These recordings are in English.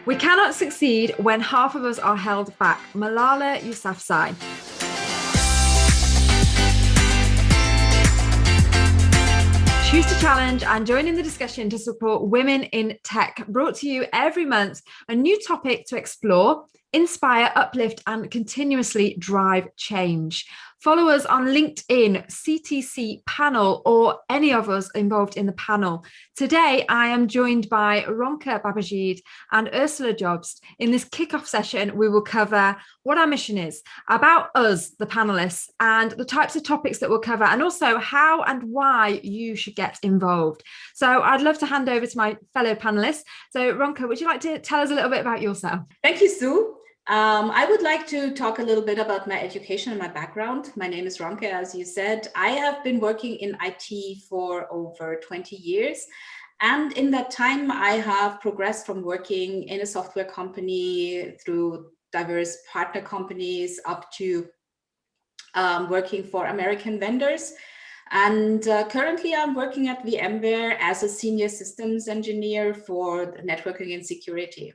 We cannot succeed when half of us are held back. Malala Yousafzai. Choose to challenge and join in the discussion to support women in tech. Brought to you every month, a new topic to explore, inspire, uplift, and continuously drive change. Follow us on LinkedIn, CTC panel, or any of us involved in the panel. Today, I am joined by Ronke Babajide and Ursula Jobst. In this kickoff session, we will cover what our mission is, about us, the panelists, and the types of topics that we'll cover, and also how and why you should get involved. So I'd love to hand over to my fellow panelists. So Ronke, would you like to tell us a little bit about yourself? Thank you, Sue. I would like to talk a little bit about my education and my background. My name is Ronke, as you said. I have been working in IT for over 20 years. And in that time, I have progressed from working in a software company through diverse partner companies up to working for American vendors. And currently I'm working at VMware as a senior systems engineer for networking and security.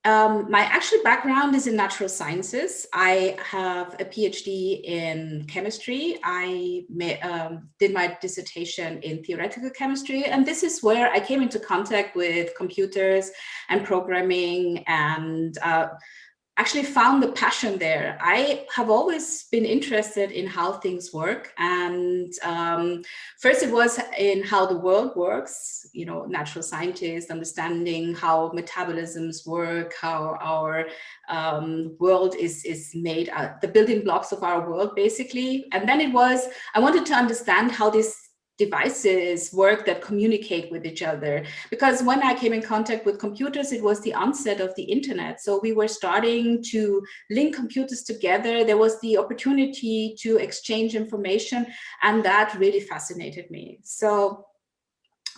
My actual background is in natural sciences. I have a PhD in chemistry. I did my dissertation in theoretical chemistry, and this is where I came into contact with computers and programming and actually found the passion there. I have always been interested in how things work. And first it was in how the world works, you know, natural scientists, understanding how metabolisms work, how our world is made, the building blocks of our world, basically. And then I wanted to understand how these devices work that communicate with each other. Because when I came in contact with computers, it was the onset of the internet. So we were starting to link computers together. There was the opportunity to exchange information, and that really fascinated me. So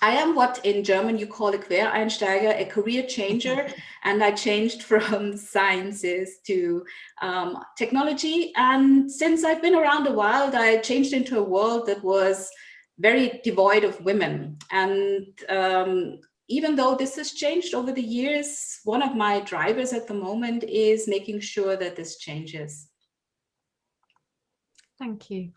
I am what in German you call a Quereinsteiger, a career changer, and I changed from sciences to technology. And since I've been around a while, I changed into a world that was very devoid of women. And even though this has changed over the years, one of my drivers at the moment is making sure that this changes. Thank you.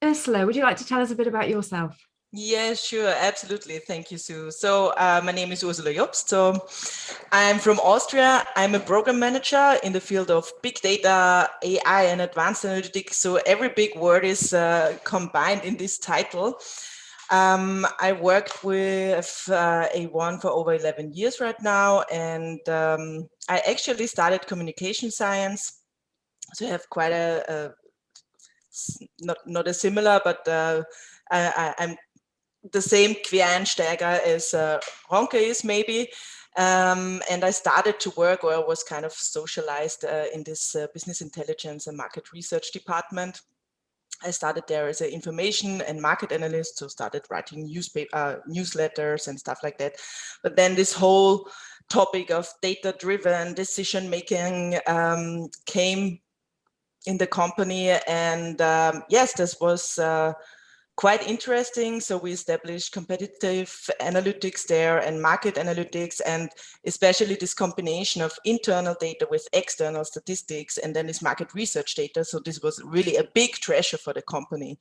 Ursula, would you like to tell us a bit about yourself? Yeah, sure, absolutely. Thank you, Sue. So my name is Ursula Jobst. So I'm from Austria. I'm a program manager in the field of big data, AI, and advanced analytics. So every big word is combined in this title. I worked with A1 for over 11 years right now, and I actually started communication science. So I have quite a not a similar, but I'm the same Quereinsteiger as Ronke is maybe. And I started to work, or I was kind of socialized in this business intelligence and market research department. I started there as an information and market analyst, so started writing newsletters and stuff like that. But then this whole topic of data-driven decision-making came in the company, and yes, this was quite interesting. So we established competitive analytics there and market analytics, and especially this combination of internal data with external statistics and then this market research data. So this was really a big treasure for the company.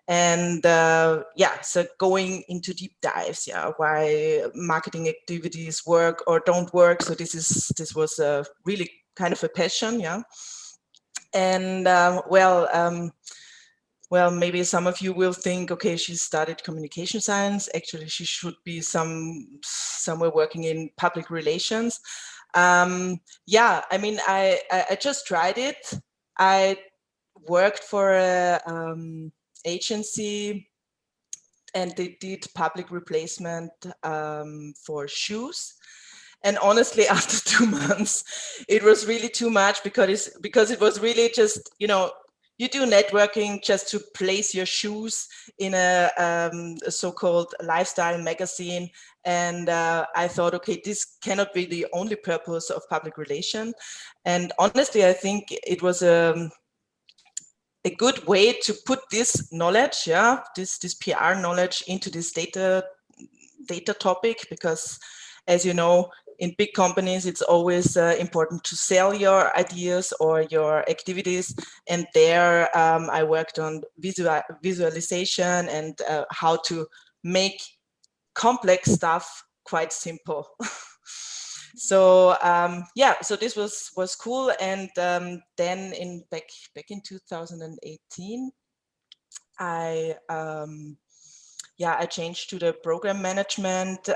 And yeah, so going into deep dives, yeah, why marketing activities work or don't work. So this was really kind of a passion, yeah. And well, maybe some of you will think, okay, she studied communication science. Actually, she should be somewhere working in public relations. Yeah, I mean, I just tried it. I worked for an agency, and they did public replacement for shoes. And honestly, after 2 months, it was really too much because it was really just, you know, you do networking just to place your shoes in a so-called lifestyle magazine. And I thought, okay, this cannot be the only purpose of public relation. And honestly, I think it was a good way to put this knowledge, yeah, this PR knowledge into this data topic, because as you know, in big companies, it's always important to sell your ideas or your activities. And there I worked on visualization and how to make complex stuff quite simple. So yeah, so this was cool. And then back in 2018, I changed to the program management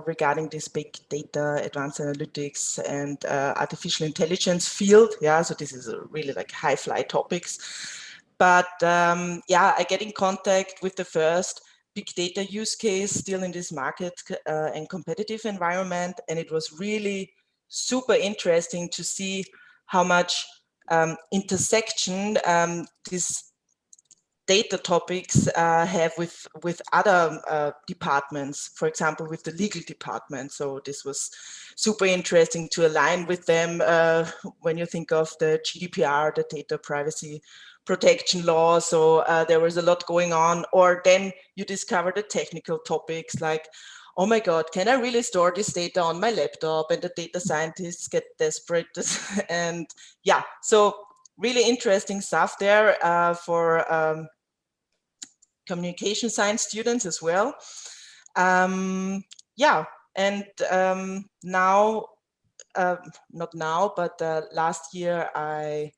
regarding this big data, advanced analytics, and artificial intelligence field. Yeah, so this is a really like high fly topics. But I get in contact with the first big data use case still in this market and competitive environment. And it was really super interesting to see how much intersection this data topics have with other departments, for example, with the legal department. So this was super interesting to align with them when you think of the GDPR, the data privacy protection law. So there was a lot going on. Or then you discover the technical topics like, oh my God, can I really store this data on my laptop? And the data scientists get desperate. And yeah, so really interesting stuff there for communication science students as well. Yeah, and now, not now, but last year I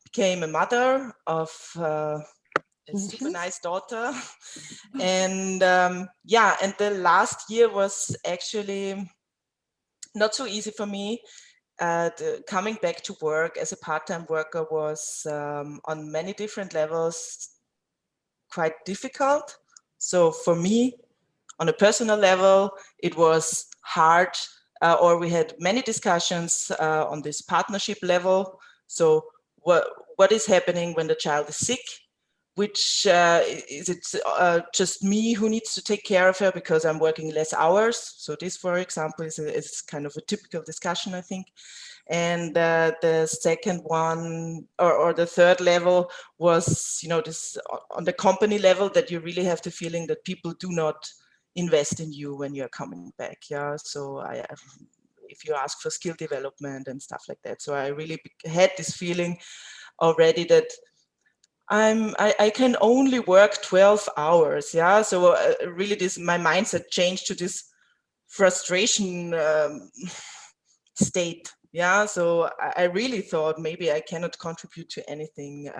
became a mother of a super nice daughter. And yeah, and the last year was actually not so easy for me. Coming back to work as a part-time worker was on many different levels quite difficult. So for me, on a personal level, it was hard, or we had many discussions on this partnership level. So what is happening when the child is sick? Which is it just me who needs to take care of her because I'm working less hours? So this, for example, is kind of a typical discussion, I think. And the second one, or the third level was, this on the company level, that you really have the feeling that people do not invest in you when you're coming back. Yeah, so if you ask for skill development and stuff like that. So I really had this feeling already that I can only work 12 hours. Yeah, so really my mindset changed to this frustration state. Yeah, so I really thought maybe I cannot contribute to anything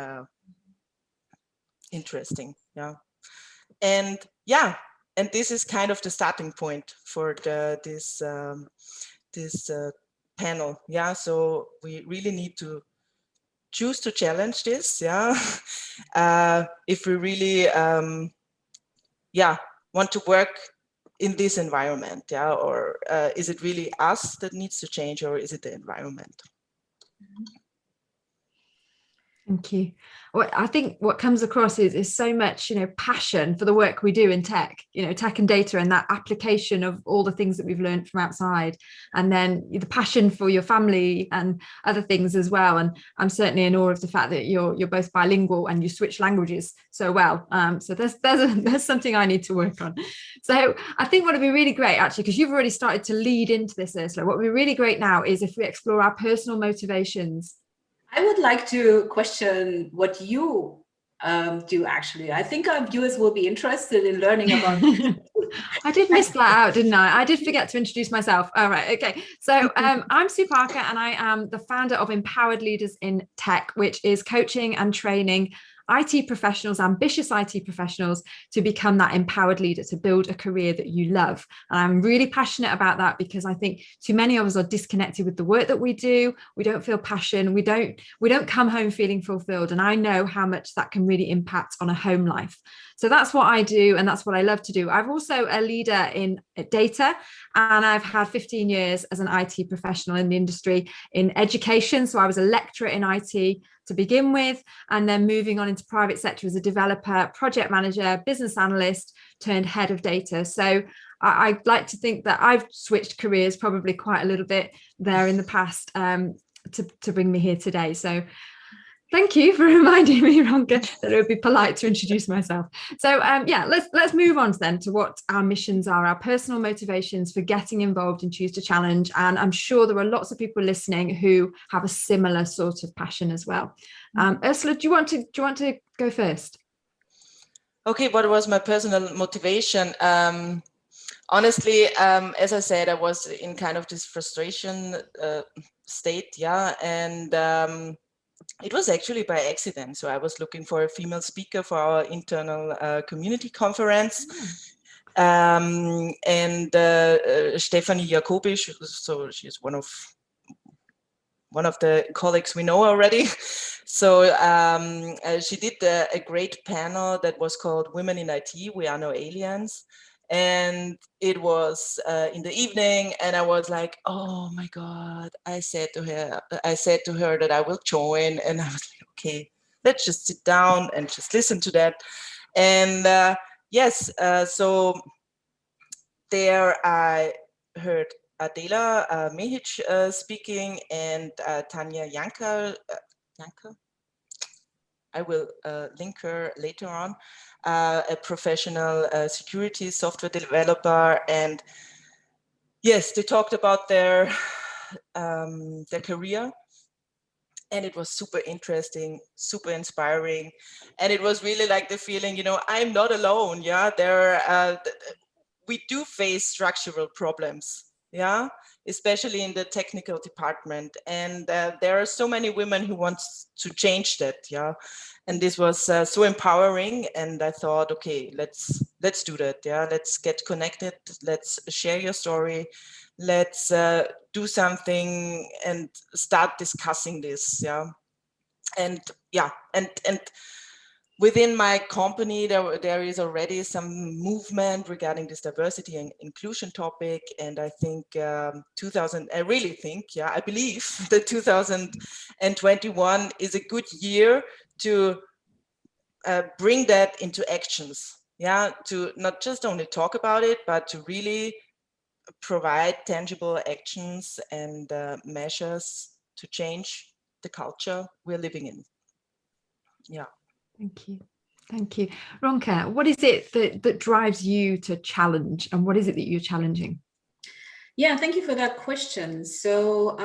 interesting. Yeah, and yeah, and this is kind of the starting point for this panel. Yeah, so we really need to choose to challenge this. Yeah, if we really want to work in this environment. Yeah, or is it really us that needs to change, or is it the environment? Thank you. Well, I think what comes across is so much, passion for the work we do in tech, tech and data, and that application of all the things that we've learned from outside, and then the passion for your family and other things as well. And I'm certainly in awe of the fact that you're both bilingual and you switch languages so well. So there's something I need to work on. So I think what would be really great, actually, because you've already started to lead into this, Ursula, what would be really great now is if we explore our personal motivations. I would like to question what you do, actually. I think our viewers will be interested in learning about. I did miss that out, didn't I? I did forget to introduce myself. All right, okay. So I'm Sue Parker, and I am the founder of Empowered Leaders in Tech, which is coaching and training IT professionals, ambitious IT professionals, to become that empowered leader, to build a career that you love. And I'm really passionate about that because I think too many of us are disconnected with the work that we do. We don't feel passion. We don't come home feeling fulfilled. And I know how much that can really impact on a home life. So that's what I do, and that's what I love to do. I'm also a leader in data, and I've had 15 years as an IT professional in the industry in education. So I was a lecturer in IT to begin with, and then moving on into private sector as a developer, project manager, business analyst, turned head of data. So I'd like to think that I've switched careers probably quite a little bit there in the past to bring me here today. So Thank you for reminding me, Ronke, that it would be polite to introduce myself. So yeah, let's move on then to what our missions are, our personal motivations for getting involved in Choose to Challenge. And I'm sure there are lots of people listening who have a similar sort of passion as well. Ursula, do you want to go first? Okay, what was my personal motivation? Honestly, as I said, I was in kind of this frustration state, yeah, and it was actually by accident. So I was looking for a female speaker for our internal community conference. And Stefanie Jacobi, so she's one of the colleagues we know already. So she did a great panel that was called Women in IT, We Are No Aliens. And it was in the evening, and I was like, oh my God, I said to her that I will join. And I was like, okay, let's just sit down and just listen to that. And yes, so there I heard Adela Mehic speaking, and Tanya Janka. I will link her later on, a professional security software developer. And yes, they talked about their career. And it was super interesting, super inspiring. And it was really like the feeling, you know, I'm not alone. Yeah, we do face structural problems. Yeah, especially in the technical department. And there are so many women who want to change that. Yeah. And this was so empowering. And I thought, okay, let's do that. Yeah, let's get connected. Let's share your story. Let's do something and start discussing this. Yeah. And yeah, and within my company, there is already some movement regarding this diversity and inclusion topic. And I think I believe that 2021 is a good year to bring that into actions. Yeah, to not just only talk about it, but to really provide tangible actions and measures to change the culture we're living in. Yeah. Thank you. Thank you. Ronke, what is it that drives you to challenge, and what is it that you're challenging? Yeah, thank you for that question. So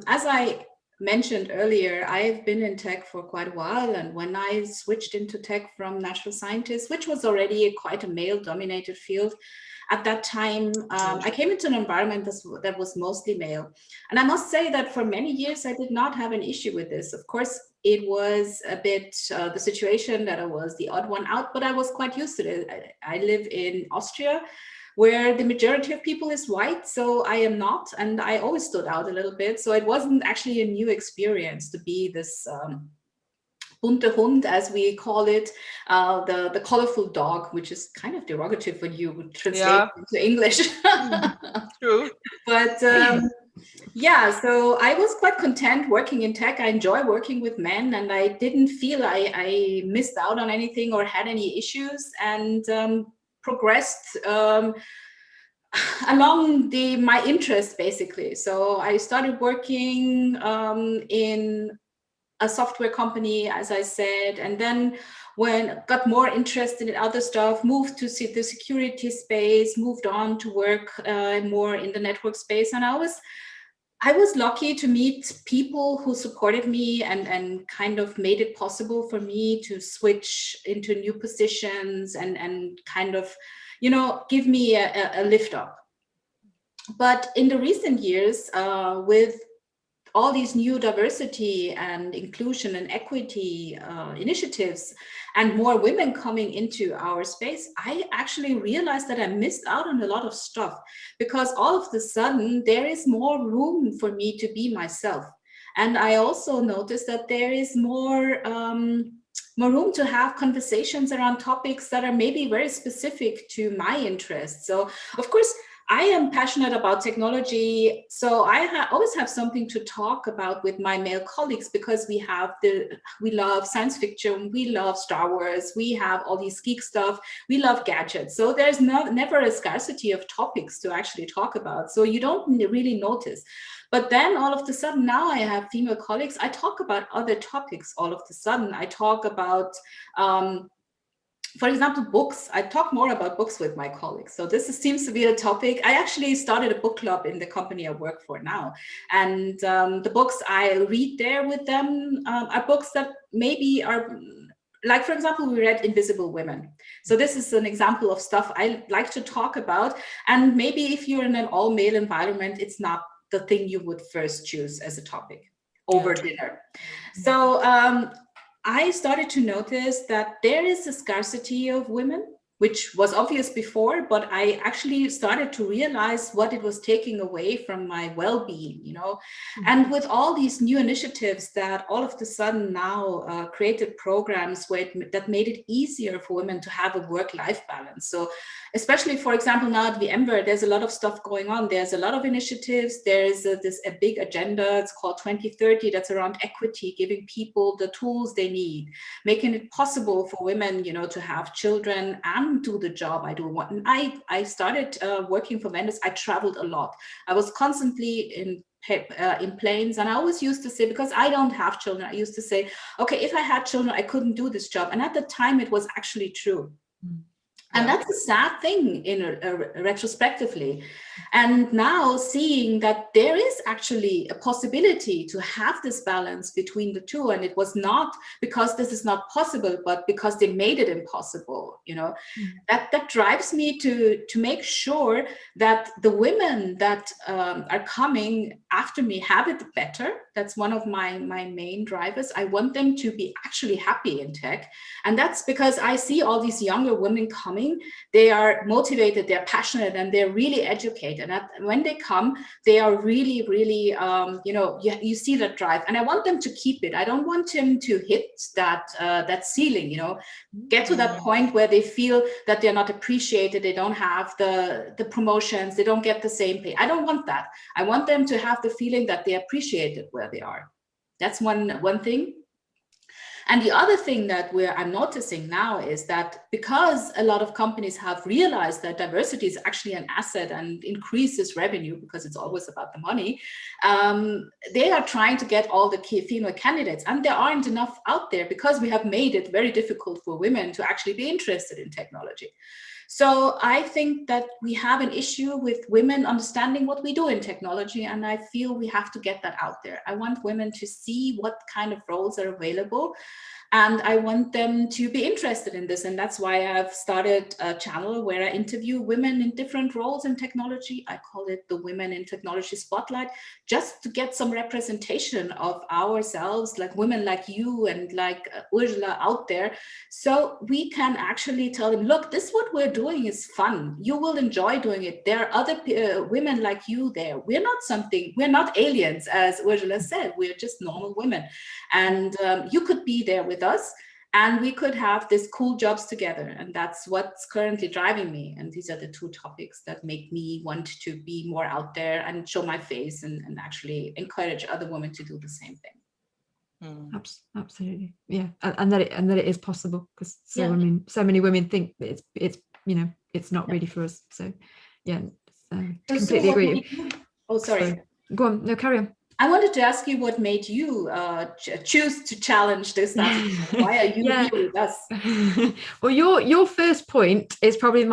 as I mentioned earlier, I've been in tech for quite a while. And when I switched into tech from natural scientists, which was already quite a male-dominated field, at that time, I came into an environment that was mostly male. And I must say that for many years, I did not have an issue with this. Of course, it was a bit the situation that I was the odd one out, but I was quite used to it. I live in Austria, where the majority of people is white, so I am not, and I always stood out a little bit. So it wasn't actually a new experience to be this bunte Hund, as we call it, the colorful dog, which is kind of derogative when you would translate into English. True. But yeah, so I was quite content working in tech. I enjoy working with men, and I didn't feel I missed out on anything or had any issues, and progressed along my interest, basically. So I started working in a software company, as I said, and then when got more interested in other stuff, moved to the security space, moved on to work more in the network space. And I was lucky to meet people who supported me and kind of made it possible for me to switch into new positions and kind of, you know, give me a lift up. But in the recent years, with all these new diversity and inclusion and equity initiatives and more women coming into our space, I actually realized that I missed out on a lot of stuff, because all of a sudden there is more room for me to be myself. And I also noticed that there is more room to have conversations around topics that are maybe very specific to my interests. So of course, I am passionate about technology, so I always have something to talk about with my male colleagues, because we love science fiction, we love Star Wars, we have all these geek stuff, we love gadgets. So there's never a scarcity of topics to actually talk about. So you don't really notice. But then all of a sudden, now I have female colleagues, I talk about other topics all of a sudden. I talk about, for example, books. I talk more about books with my colleagues. So seems to be a topic. I actually started a book club in the company I work for now. And the books I read there with them are books that maybe are, like, for example, we read Invisible Women. So this is an example of stuff I like to talk about. And maybe if you're in an all-male environment, it's not the thing you would first choose as a topic over dinner. So I started to notice that there is a scarcity of women, which was obvious before, but I actually started to realize what it was taking away from my well-being, And with all these new initiatives that all of a sudden now created programs that made it easier for women to have a work-life balance. So especially, for example, now at VMware, there's a lot of stuff going on. There's a lot of initiatives. There is a big agenda. It's called 2030. That's around equity, giving people the tools they need, making it possible for women, to have children and do the job I do. And I started working for vendors. I traveled a lot. I was constantly in planes, and I always used to say, because I don't have children, I used to say, okay, if I had children, I couldn't do this job. And at the time, it was actually true. And that's a sad thing retrospectively. And now seeing that there is actually a possibility to have this balance between the two, and it was not because this is not possible, but because they made it impossible, that drives me to make sure that the women that are coming after me have it better. That's one of my main drivers. I want them to be actually happy in tech. And that's because I see all these younger women coming. They are motivated, they're passionate, and they're really educated. And when they come, they are really, really, you see that drive. And I want them to keep it. I don't want them to hit that ceiling, get to that point where they feel that they're not appreciated. They don't have the promotions. They don't get the same pay. I don't want that. I want them to have the feeling that they're appreciated where they are. That's one thing. And the other thing that I'm noticing now is that because a lot of companies have realized that diversity is actually an asset and increases revenue, because it's always about the money, they are trying to get all the key female candidates, and there aren't enough out there because we have made it very difficult for women to actually be interested in technology. So I think that we have an issue with women understanding what we do in technology, and I feel we have to get that out there. I want women to see what kind of roles are available, and I want them to be interested in this. And that's why I've started a channel where I interview women in different roles in technology. I call it the Women in Technology Spotlight, just to get some representation of ourselves, like women like you and like Ursula out there. So we can actually tell them, look, this what we're doing is fun. You will enjoy doing it. There are other women like you there. We're not aliens, as Ursula said. We're just normal women. And you could be there with us, and we could have this cool jobs together. And that's what's currently driving me. And these are the two topics that make me want to be more out there and show my face and actually encourage other women to do the same thing. Absolutely, yeah, and that it is possible, because so many women think that it's not really for us. So yeah, completely agree. Oh, sorry. Go on. No, carry on. I wanted to ask you what made you choose to challenge this. Why are you here with us? Well, your first point is probably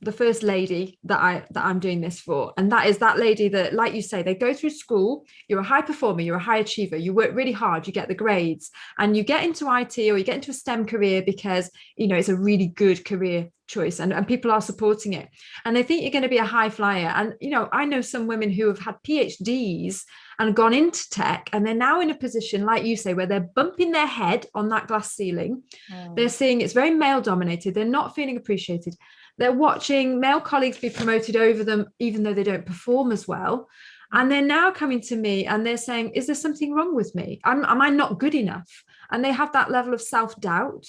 the first lady that I'm doing this for, and that is that lady that, like you say, they go through school. You're a high performer, you're a high achiever, you work really hard, you get the grades, and you get into IT or you get into a STEM career because it's a really good career choice, and people are supporting it, and they think you're going to be a high flyer. And I know some women who have had PhDs and gone into tech, and they're now in a position, like you say, where they're bumping their head on that glass ceiling. They're seeing it's very male dominated. They're not feeling appreciated. They're watching male colleagues be promoted over them, even though they don't perform as well. And they're now coming to me and they're saying, is there something wrong with me? Am I not good enough? And they have that level of self-doubt.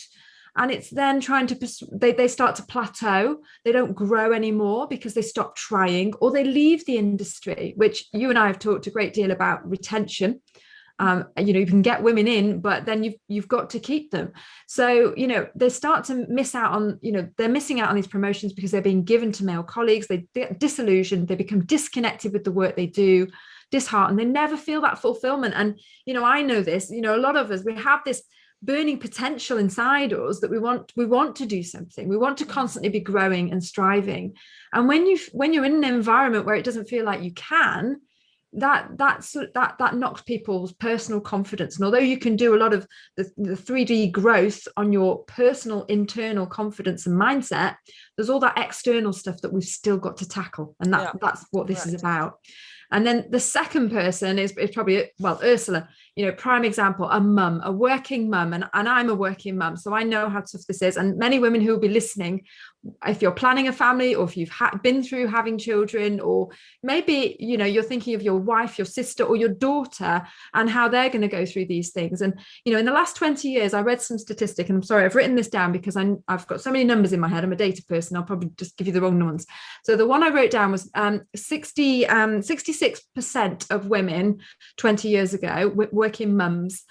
And it's then trying to, they start to plateau. They don't grow anymore because they stop trying, or they leave the industry, which you and I have talked a great deal about retention. You can get women in, but then you've got to keep them. So, they start to miss out on, they're missing out on these promotions because they're being given to male colleagues. They get disillusioned, they become disconnected with the work they do, disheartened, they never feel that fulfillment. And, I know this, a lot of us, we have this burning potential inside us that we want to do something. We want to constantly be growing and striving. And when you're in an environment where it doesn't feel like you can, that knocks people's personal confidence. And although you can do a lot of the 3D growth on your personal internal confidence and mindset, there's all that external stuff that we've still got to tackle. And that's what this is about. And then the second person is probably, Ursula, prime example, a mum, a working mum, and I'm a working mum, so I know how tough this is. And many women who will be listening, if you're planning a family, or if you've been through having children, or maybe, you're thinking of your wife, your sister, or your daughter, and how they're going to go through these things. And, in the last 20 years, I read some statistic, and I'm sorry, I've written this down because I've got so many numbers in my head. I'm a data person. I'll probably just give you the wrong ones. So the one I wrote down was 66% of women 20 years ago, working mums,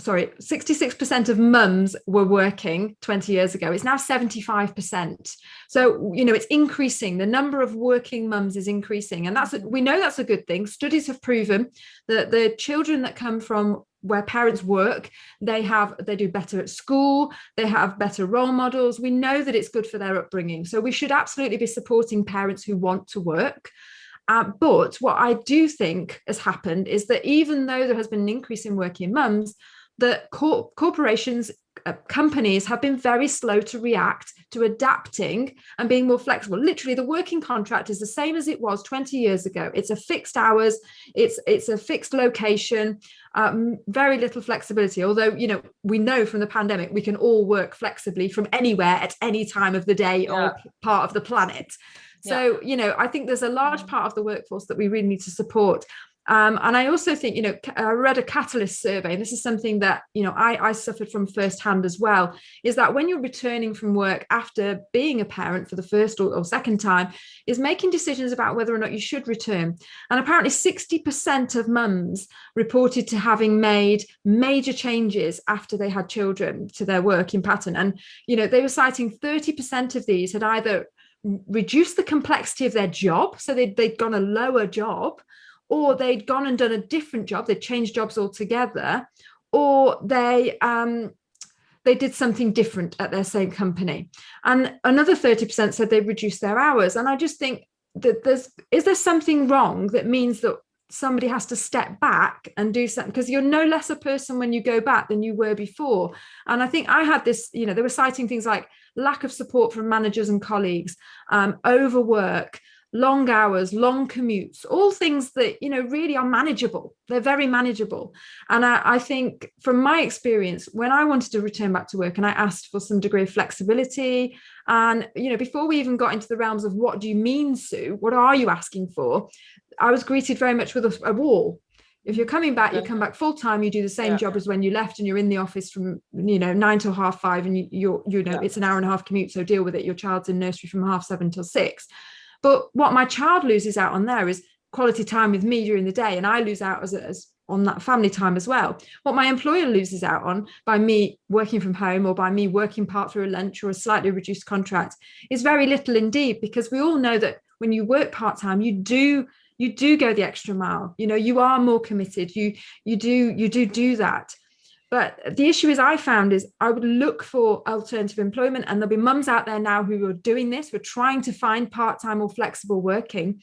66% of mums were working 20 years ago. It's now 75%. So, it's increasing. The number of working mums is increasing. And we know that's a good thing. Studies have proven that the children that come from where parents work, they do better at school, they have better role models. We know that it's good for their upbringing. So we should absolutely be supporting parents who want to work. But what I do think has happened is that even though there has been an increase in working mums, the corporations, companies have been very slow to react to adapting and being more flexible. Literally, the working contract is the same as it was 20 years ago. It's a fixed hours, it's a fixed location, very little flexibility. Although, we know from the pandemic, we can all work flexibly from anywhere at any time of the day or part of the planet. So, I think there's a large part of the workforce that we really need to support. And I also think, I read a Catalyst survey, and this is something that, I suffered from firsthand as well, is that when you're returning from work after being a parent for the first or second time, is making decisions about whether or not you should return. And apparently 60% of mums reported to having made major changes after they had children to their working pattern. And, they were citing 30% of these had either reduced the complexity of their job, so they'd gone a lower job, or they'd gone and done a different job, they'd changed jobs altogether, or they did something different at their same company. And another 30% said they reduced their hours. And I just think that is there something wrong that means that somebody has to step back and do something, because you're no less a person when you go back than you were before. And I think I had this, they were citing things like lack of support from managers and colleagues, overwork, long hours, long commutes, all things that, really are manageable. They're very manageable. And I think from my experience, when I wanted to return back to work and I asked for some degree of flexibility, and, before we even got into the realms of what do you mean, Sue, what are you asking for? I was greeted very much with a wall. If you're coming back, you come back full time, you do the same job as when you left, and you're in the office from, 9 till 5:30, and it's an hour and a half commute. So deal with it. Your child's in nursery from 7:30 till 6. But what my child loses out on there is quality time with me during the day, and I lose out as on that family time as well. What my employer loses out on by me working from home, or by me working part through a lunch or a slightly reduced contract, is very little indeed, because we all know that when you work part-time, you do go the extra mile. You are more committed. You do that. But the issue is, I found, is I would look for alternative employment, and there'll be mums out there now who are doing this. We're trying to find part-time or flexible working.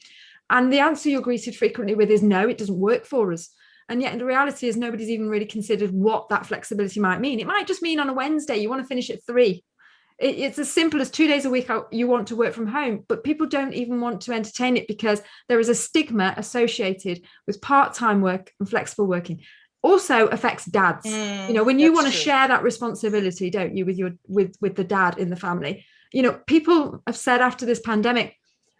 And the answer you're greeted frequently with is no, it doesn't work for us. And yet the reality is nobody's even really considered what that flexibility might mean. It might just mean on a Wednesday, you want to finish at 3. It's as simple as 2 days a week you want to work from home, but people don't even want to entertain it because there is a stigma associated with part-time work and flexible working. Also affects dads. When you want to share that responsibility, don't you, with the dad in the family. People have said after this pandemic,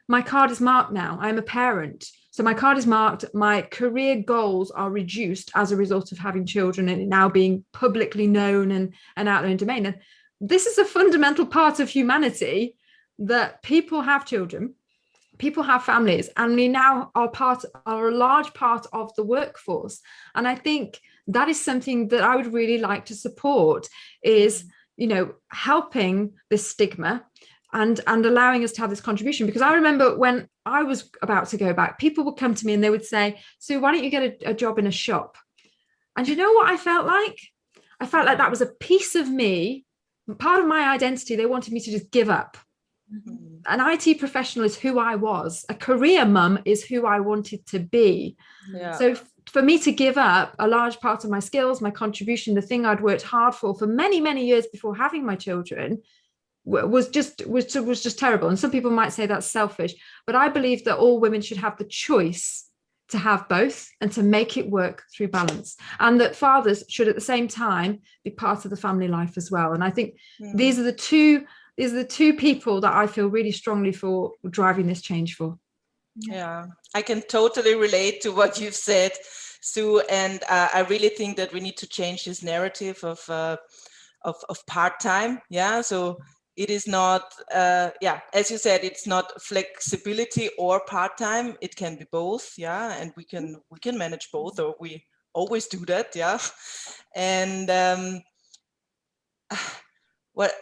my card is marked now. I'm a parent. So my card is marked. My career goals are reduced as a result of having children and it now being publicly known and out there in domain. And this is a fundamental part of humanity, that people have children, people have families, and we now are a large part of the workforce. And I think that is something that I would really like to support, is, helping this stigma and allowing us to have this contribution. Because I remember when I was about to go back, people would come to me and they would say, "Sue, why don't you get a job in a shop?" And you know what I felt like? I felt like that was a piece of me, part of my identity. They wanted me to just give up. Mm-hmm. An IT professional is who I was. A career mum is who I wanted to be. Yeah. So for me to give up a large part of my skills, my contribution, the thing I'd worked hard for many, many years before having my children, was just terrible. And some people might say that's selfish, but I believe that all women should have the choice to have both and to make it work through balance, and that fathers should at the same time be part of the family life as well. And I think these are the two people that I feel really strongly for driving this change for. Yeah, I can totally relate to what you've said, Sue, and I really think that we need to change this narrative of part-time. Yeah, so it is not, as you said, it's not flexibility or part-time. It can be both, yeah, and we can manage both, or we always do that, yeah. And what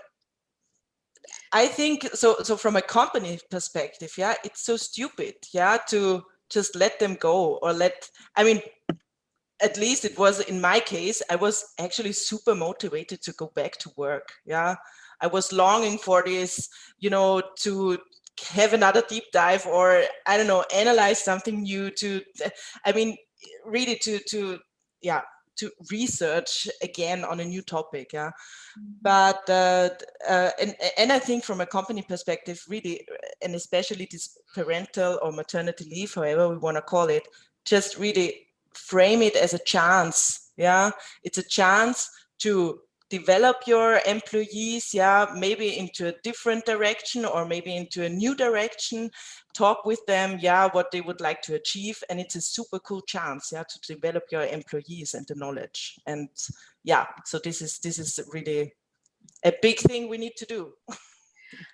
I think, so from a company perspective, yeah, it's so stupid, yeah, to just let them go, or at least it was in my case, I was actually super motivated to go back to work, yeah. I was longing for this, to have another deep dive, or I don't know, analyze something new, really to research again on a new topic, yeah. But and I think from a company perspective, really, and especially this parental or maternity leave, however we want to call it, just really frame it as a chance, yeah. It's a chance to develop your employees, yeah, maybe into a different direction, or maybe into a new direction, talk with them, yeah, what they would like to achieve. And it's a super cool chance, yeah, to develop your employees and the knowledge. And yeah, so this is really a big thing we need to do.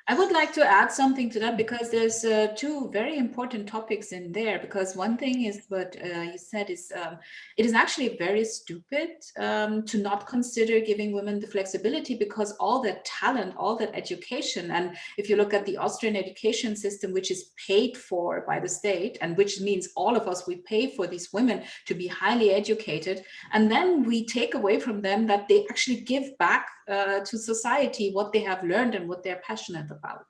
I would like to add something to that, because there's two very important topics in there. Because one thing is what you said is it is actually very stupid to not consider giving women the flexibility, because all that talent, all that education, and if you look at the Austrian education system, which is paid for by the state, and which means all of us, we pay for these women to be highly educated, and then we take away from them that they actually give back to society what they have learned and what they're passionate about,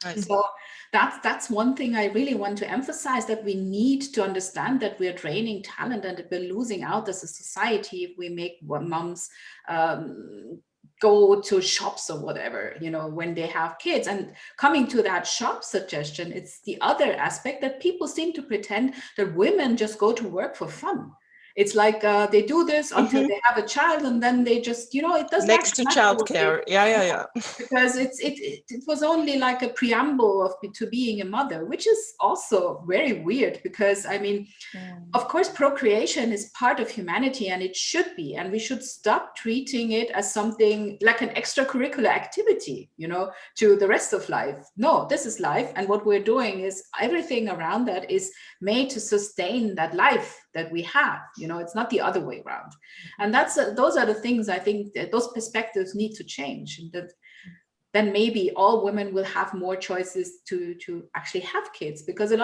Right. So that's one thing I really want to emphasize, that we need to understand that we're draining talent and we're losing out as a society if we make moms go to shops or whatever, when they have kids. And coming to that shop suggestion, it's the other aspect that people seem to pretend that women just go to work for fun. It's like they do this until they have a child, and then they just, it doesn't next to childcare. Yeah. Because it was only like a preamble to being a mother, which is also very weird. Because of course, procreation is part of humanity, and it should be, and we should stop treating it as something like an extracurricular activity, to the rest of life. No, this is life, and what we're doing is everything around that is made to sustain that life that we have. It's not the other way around. And those are the things I think that those perspectives need to change, and that then maybe all women will have more choices to actually have kids, because I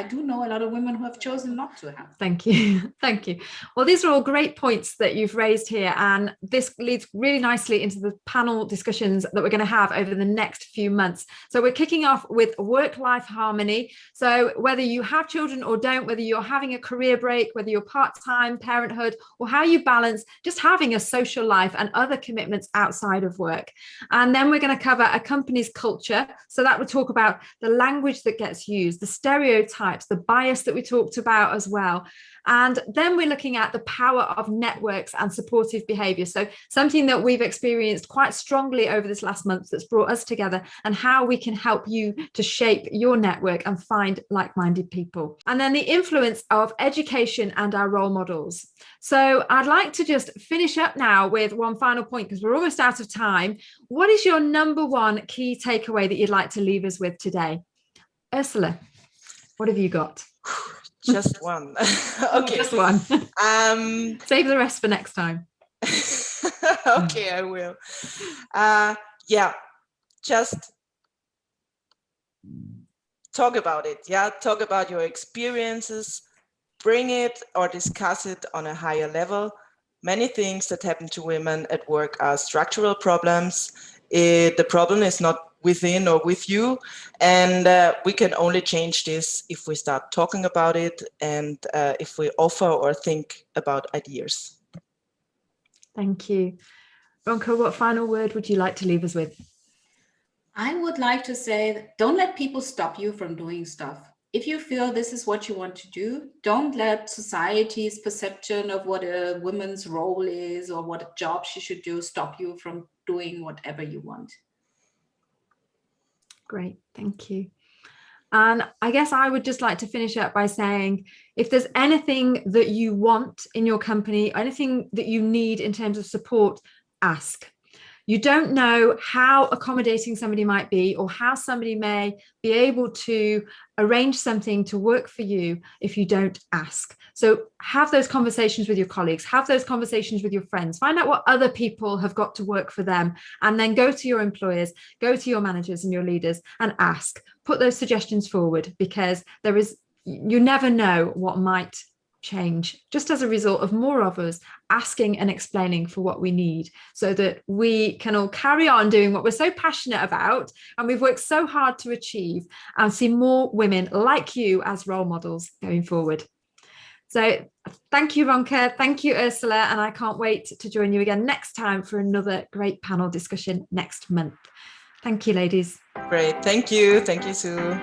do know a lot of women who have chosen not to have. Thank you. Thank you. Well, these are all great points that you've raised here, and this leads really nicely into the panel discussions that we're going to have over the next few months. So we're kicking off with work-life harmony. So whether you have children or don't, whether you're having a career break, whether you're part-time, parenthood, or how you balance just having a social life and other commitments outside of work. And then we're going to cover a company's culture. So that would talk about the language that gets used, the stereotypes, the bias that we talked about as well. And then we're looking at the power of networks and supportive behavior. So something that we've experienced quite strongly over this last month that's brought us together, and how we can help you to shape your network and find like-minded people. And then the influence of education and our role models. So I'd like to just finish up now with one final point, because we're almost out of time. What is your number one key takeaway that you'd like to leave us with today? Ursula, what have you got? Just one. Okay. Just one. Save the rest for next time. Okay, I will. Yeah, just talk about it. Yeah, talk about your experiences, bring it or discuss it on a higher level. Many things that happen to women at work are structural problems. The problem is not within or with you, and we can only change this if we start talking about it, and if we offer or think about ideas. Thank you. Ronke, what final word would you like to leave us with? I would like to say, don't let people stop you from doing stuff. If you feel this is what you want to do, don't let society's perception of what a woman's role is or what a job she should do stop you from doing whatever you want. Great, thank you. And I guess I would just like to finish up by saying, if there's anything that you want in your company, anything that you need in terms of support, ask. You don't know how accommodating somebody might be, or how somebody may be able to arrange something to work for you if you don't ask. So have those conversations with your colleagues, have those conversations with your friends, find out what other people have got to work for them, and then go to your employers, go to your managers and your leaders and ask. Put those suggestions forward, because you never know what might change just as a result of more of us asking and explaining for what we need, so that we can all carry on doing what we're so passionate about and we've worked so hard to achieve, and see more women like you as role models going forward. So thank you, Ronke, thank you, Ursula, and I can't wait to join you again next time for another great panel discussion next month. Thank you, ladies. Great, thank you, Sue.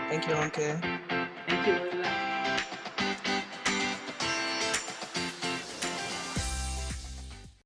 Thank you, Ronke. Thank you.